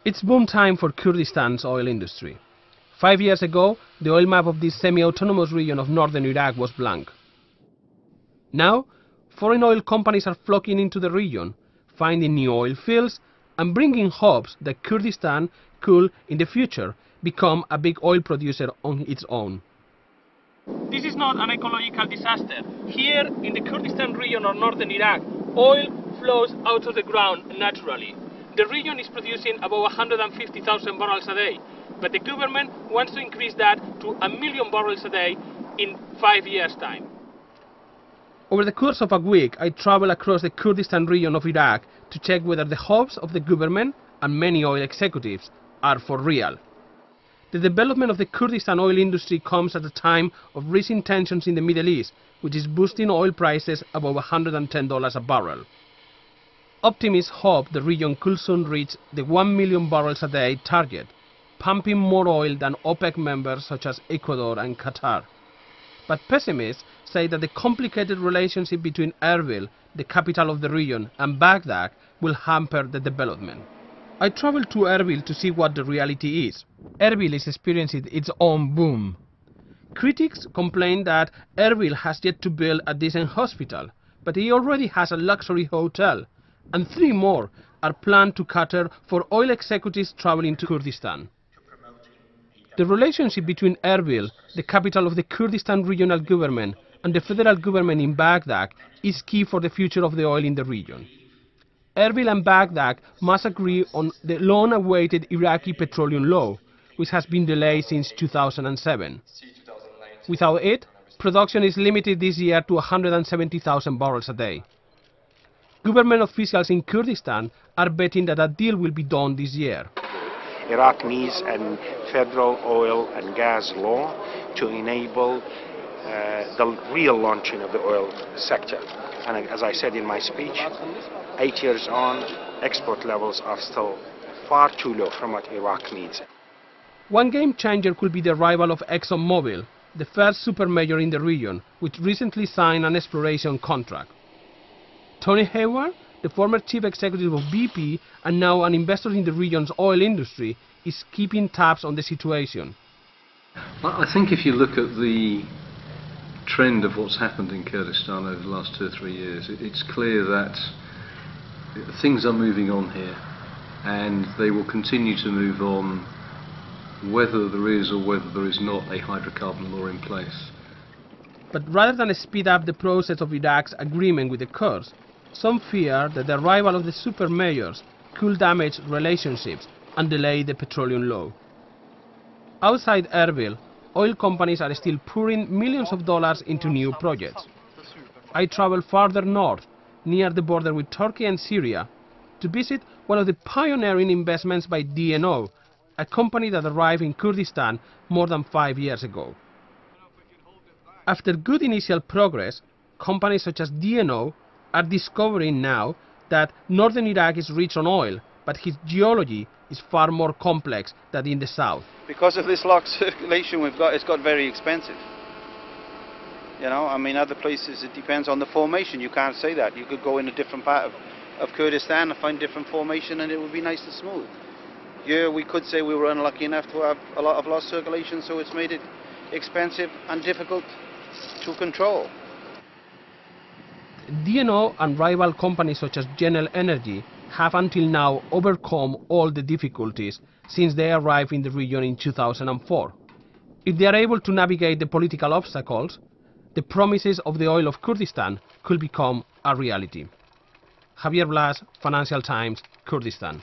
It's boom time for Kurdistan's oil industry. 5 years ago, the oil map of this semi-autonomous region of northern Iraq was blank. Now, foreign oil companies are flocking into the region, finding new oil fields and bringing hopes that Kurdistan could, in the future, become a big oil producer on its own. This is not an ecological disaster. Here, in the Kurdistan region of northern Iraq, oil flows out of the ground naturally. The region is producing about 150,000 barrels a day, but the government wants to increase that to 1 million barrels a day in 5 years' time. Over the course of a week, I traveled across the Kurdistan region of Iraq to check whether the hopes of the government and many oil executives are for real. The development of the Kurdistan oil industry comes at a time of rising tensions in the Middle East, which is boosting oil prices above $110 a barrel. Optimists hope the region could soon reach the 1 million barrels a day target, pumping more oil than OPEC members such as Ecuador and Qatar. But pessimists say that the complicated relationship between Erbil, the capital of the region, and Baghdad will hamper the development. I traveled to Erbil to see what the reality is. Erbil is experiencing its own boom. Critics complain that Erbil has yet to build a decent hospital, but it already has a luxury hotel, and 3 more are planned to cater for oil executives traveling to Kurdistan. The relationship between Erbil, the capital of the Kurdistan regional government, and the federal government in Baghdad is key for the future of the oil in the region. Erbil and Baghdad must agree on the long-awaited Iraqi petroleum law, which has been delayed since 2007. Without it, production is limited this year to 170,000 barrels a day. Government officials in Kurdistan are betting that a deal will be done this year. Iraq needs a federal oil and gas law to enable the real launching of the oil sector. And as I said in my speech, 8 years on, export levels are still far too low from what Iraq needs. One game changer could be the arrival of ExxonMobil, the first supermajor in the region, which recently signed an exploration contract. Tony Hayward, the former chief executive of BP and now an investor in the region's oil industry, is keeping tabs on the situation. I think if you look at the trend of what's happened in Kurdistan over the last 2 or 3 years, it's clear that things are moving on here, and they will continue to move on whether there is or whether there is not a hydrocarbon law in place. But rather than speed up the process of Iraq's agreement with the Kurds, some fear that the arrival of the supermajors could damage relationships and delay the petroleum law. Outside Erbil, oil companies are still pouring millions of dollars into new projects. I traveled farther north, near the border with Turkey and Syria, to visit one of the pioneering investments by DNO, a company that arrived in Kurdistan more than 5 years ago. After good initial progress, companies such as DNO are discovering now that northern Iraq is rich on oil, but its geology is far more complex than in the south. Because of this locked circulation we've got, it's got very expensive. You know, I mean, other places it depends on the formation. You can't say that. You could go in a different part of Kurdistan and find different formation and it would be nice and smooth. Here we could say we were unlucky enough to have a lot of lost circulation, so it's made it expensive and difficult to control. DNO and rival companies such as General Energy have until now overcome all the difficulties since they arrived in the region in 2004. If they are able to navigate the political obstacles, the promises of the oil of Kurdistan could become a reality. Javier Blas, Financial Times, Kurdistan.